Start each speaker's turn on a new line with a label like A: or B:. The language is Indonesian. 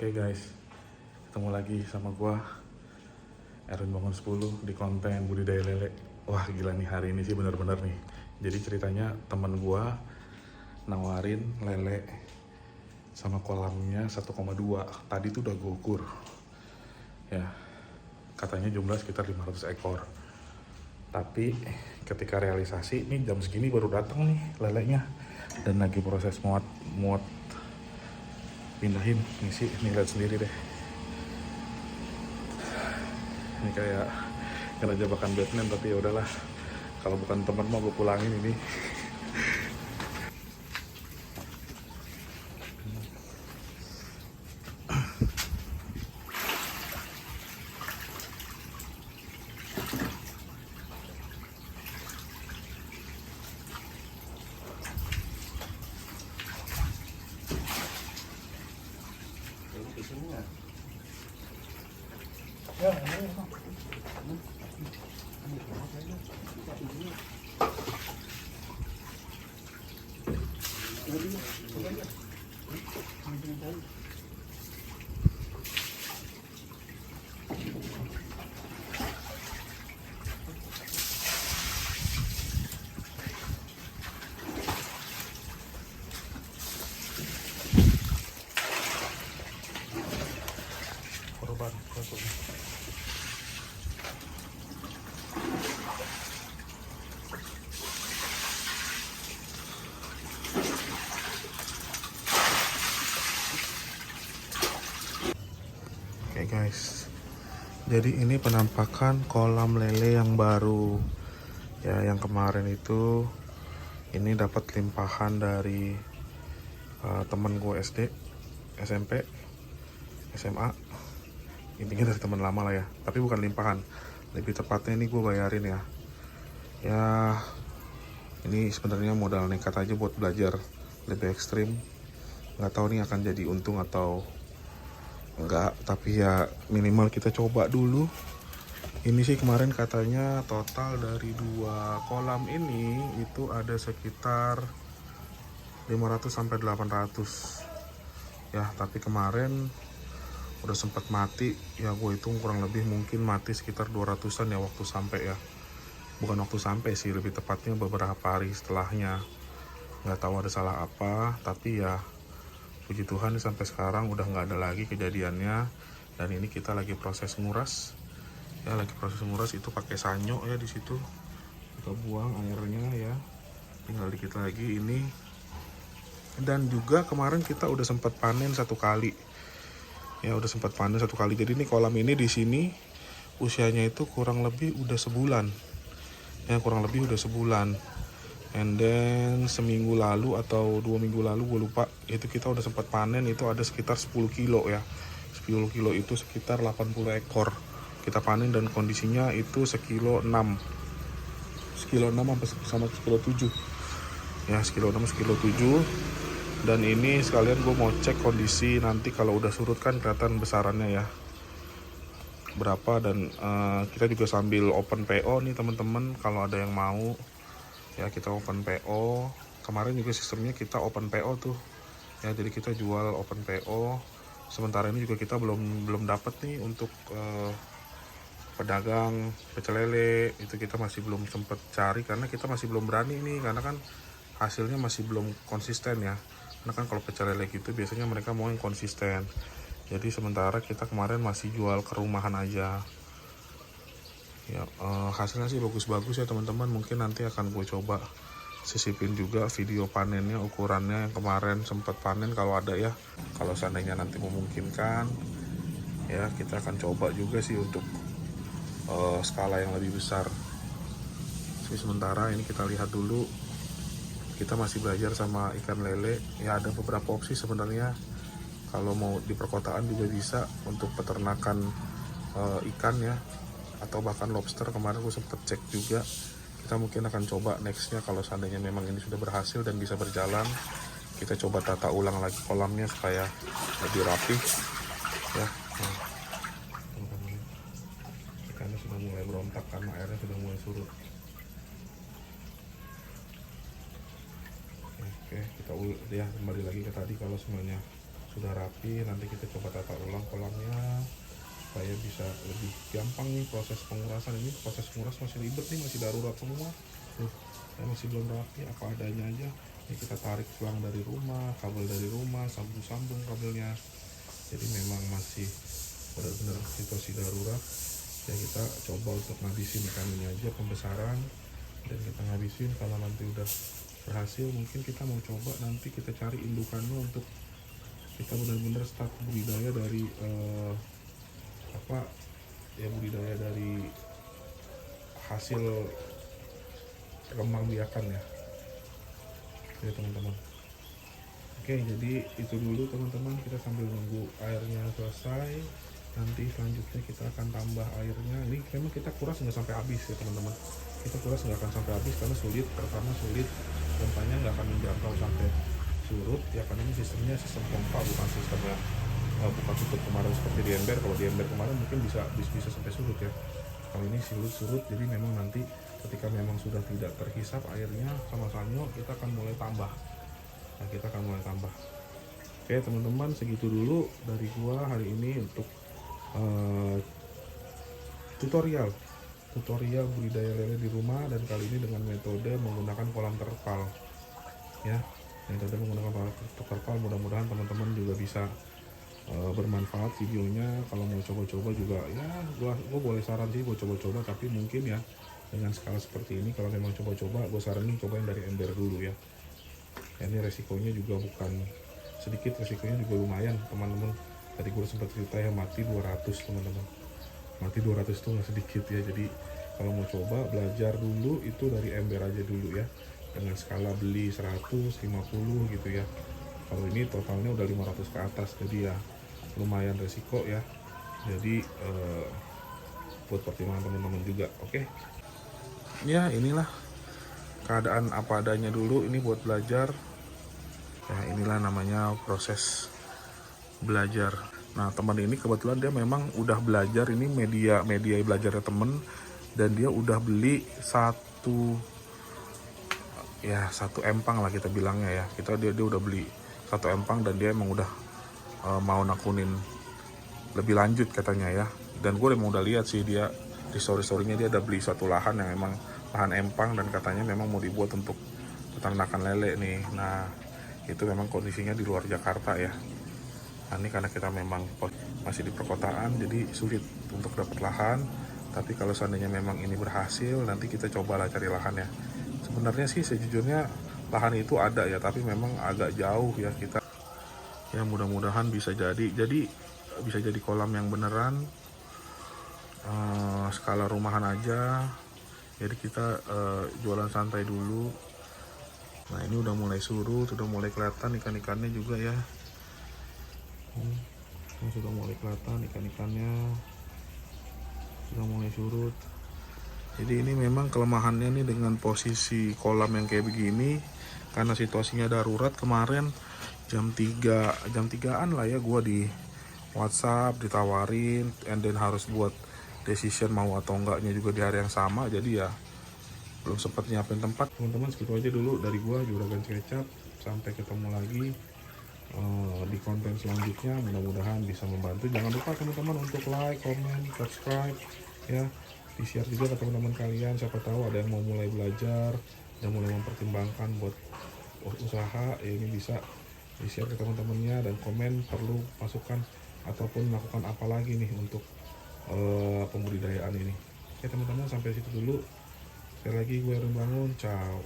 A: Oke guys, ketemu lagi sama gua Erwin Bangun 10 di konten budidaya lele. Wah gila nih, hari ini sih bener-bener nih. Jadi ceritanya temen gua nawarin lele sama kolamnya 1,2. Tadi tuh udah gua ukur. Ya, katanya jumlah sekitar 500 ekor. Tapi ketika realisasi, nih jam segini baru datang nih lelenya. Dan lagi proses muat pindahin. Ngisi, nih lihat sendiri deh. Ini kayak kena jebakan Batman, tapi ya udahlah. Kalau bukan teman mau gue pulangin ini. Korban masuk. Oke guys, jadi ini penampakan kolam lele yang baru ya. Yang kemarin itu ini dapat limpahan dari temen gue SD, SMP, SMA. Intinya dari teman lama lah ya, tapi bukan limpahan, lebih tepatnya ini gue bayarin ya. Ya ini sebenarnya modal nekat aja buat belajar lebih ekstrim. Nggak tahu nih akan jadi untung atau enggak, tapi ya minimal kita coba dulu. Ini sih kemarin katanya total dari 2 kolam ini itu ada sekitar 500 sampai 800 ya. Tapi kemarin udah sempat mati ya, gue hitung kurang lebih mungkin mati sekitar 200-an ya waktu sampai ya. Bukan waktu sampai sih, lebih tepatnya beberapa hari setelahnya. Nggak tahu ada salah apa, tapi ya puji Tuhan sampai sekarang udah nggak ada lagi kejadiannya. Dan ini kita lagi proses nguras ya, lagi proses nguras. Itu pakai sanyo ya, di situ kita buang airnya ya, tinggal dikit lagi ini. Dan juga kemarin kita udah sempat panen 1 kali ya, udah sempat panen 1 kali. Jadi ini kolam ini di sini usianya itu kurang lebih udah sebulan ya, kurang lebih udah sebulan. And then seminggu lalu atau 2 minggu lalu gue lupa, itu kita udah sempat panen. Itu ada sekitar 10 kilo ya, 10 kilo itu sekitar 80 ekor kita panen. Dan kondisinya itu sekilo 6 sama sekilo 7 ya, sekilo 6 sekilo 7. Dan ini sekalian gue mau cek kondisi nanti kalau udah surut kan kelihatan besarannya ya berapa. Dan kita juga sambil open PO nih teman-teman, kalau ada yang mau ya kita open PO. Kemarin juga sistemnya kita open PO tuh ya, jadi kita jual open PO. Sementara ini juga kita belum dapat nih untuk pedagang pecel lele, itu kita masih belum sempet cari karena kita masih belum berani nih, karena kan hasilnya masih belum konsisten ya. Karena kan kalau pecel lele gitu biasanya mereka mau yang konsisten. Jadi sementara kita kemarin masih jual ke rumahan aja ya. Hasilnya sih bagus-bagus ya teman-teman. Mungkin nanti akan gue coba sisipin juga video panennya, ukurannya yang kemarin sempat panen kalau ada ya. Kalau seandainya nanti memungkinkan ya, kita akan coba juga sih untuk skala yang lebih besar. Jadi sementara ini kita lihat dulu, kita masih belajar sama ikan lele ya. Ada beberapa opsi sebenarnya, kalau mau di perkotaan juga bisa untuk peternakan ikan ya, atau bahkan lobster. Kemarin gue sempet cek juga. Kita mungkin akan coba nextnya kalau seandainya memang ini sudah berhasil dan bisa berjalan, kita coba tata ulang lagi kolamnya supaya lebih rapi ya. Ikannya sudah mulai berontak karena airnya sudah mulai surut. Oke, kita ya kembali lagi ke tadi. Kalau semuanya sudah rapi. Nanti kita coba tata ulang kolamnya supaya bisa lebih gampang nih proses pengurasan. Ini proses penguras masih ribet nih, masih darurat semua tuh, masih belum rapi, apa adanya aja. Ini kita tarik selang dari rumah, kabel dari rumah, sambung kabelnya. Jadi memang masih benar-benar situasi darurat ya. Kita coba untuk ngabisin ikan ini aja pembesaran, dan kita ngabisin. Kalau nanti udah berhasil, mungkin kita mau coba nanti kita cari indukannya untuk kita benar-benar start budidaya dari budidaya dari hasil kembang biakan ya teman-teman. Oke, jadi itu dulu teman-teman, kita sambil nunggu airnya selesai. Nanti selanjutnya kita akan tambah airnya. Ini memang kita kuras nggak sampai habis ya teman-teman, kita kuras nggak akan sampai habis karena sulit. Pertama sulit, pompanya nggak akan menjangkau sampai surut ya, karena ini sistemnya sistem pompa, bukan sistemnya buka tutup kemarin seperti di ember. Kalau di ember kemarin mungkin bisa sampai surut ya, kalau ini surut. Jadi memang nanti ketika memang sudah tidak terhisap airnya sama sanyo, kita akan mulai tambah. Oke teman-teman, segitu dulu dari gua hari ini untuk tutorial budidaya lele di rumah, dan kali ini dengan metode menggunakan kolam terpal ya. Metode menggunakan kolam terpal, mudah-mudahan teman-teman juga bisa bermanfaat videonya. Kalau mau coba-coba juga ya, gua boleh saran sih buat coba-coba, tapi mungkin ya dengan skala seperti ini, kalau memang coba-coba, gue saranin cobain dari ember dulu ya. Ini resikonya juga bukan sedikit, resikonya juga lumayan teman-teman. Tadi gue sempat cerita ya, mati 200 teman-teman, mati 200 tuh nggak sedikit ya. Jadi kalau mau coba belajar dulu itu dari ember aja dulu ya, dengan skala beli 150 gitu ya. Kalau ini totalnya udah 500 ke atas, jadi ya lumayan resiko ya. Jadi buat pertimbangan teman-teman juga. Oke ya, inilah keadaan apa adanya dulu, ini buat belajar ya. Inilah namanya proses belajar. Nah teman ini kebetulan dia memang udah belajar, ini media belajarnya temen, dan dia udah beli satu empang lah kita bilangnya ya. Dia udah beli satu empang, dan dia emang udah mau nakunin lebih lanjut katanya ya. Dan gue emang udah lihat sih dia di story-storynya, dia udah beli satu lahan yang emang lahan empang, dan katanya memang mau dibuat untuk peternakan lele nih. Nah itu memang kondisinya di luar Jakarta ya. Nah ini karena kita memang masih di perkotaan, jadi sulit untuk dapat lahan. Tapi kalau seandainya memang ini berhasil, nanti kita cobalah cari lahan ya. Sebenarnya sih sejujurnya lahan itu ada ya, tapi memang agak jauh ya. Kita ya mudah-mudahan bisa jadi kolam yang beneran, skala rumahan aja. Jadi kita jualan santai dulu. Nah ini udah mulai surut, sudah mulai kelihatan ikan-ikannya juga ya. Ini sudah mulai kelihatan ikan-ikannya, sudah mulai surut. Jadi ini memang kelemahannya nih dengan posisi kolam yang kayak begini, karena situasinya darurat. Kemarin jam 3-an lah ya, gue di WhatsApp ditawarin, and then harus buat decision mau atau enggaknya juga di hari yang sama. Jadi ya belum sempat nyiapin tempat. Teman-teman segitu aja dulu dari gua, Juragan Kecap. Sampai ketemu lagi di konten selanjutnya, mudah-mudahan bisa membantu. Jangan lupa teman-teman untuk like, comment, subscribe ya, di share juga ke teman-teman kalian. Siapa tahu ada yang mau mulai belajar, yang mulai mempertimbangkan buat usaha ya, ini bisa di share ke teman-temannya, dan komen perlu masukan ataupun melakukan apa lagi nih untuk pembudidayaan ini. Oke teman-teman, sampai situ dulu. Sekali lagi gue Aaron Bangun, ciao.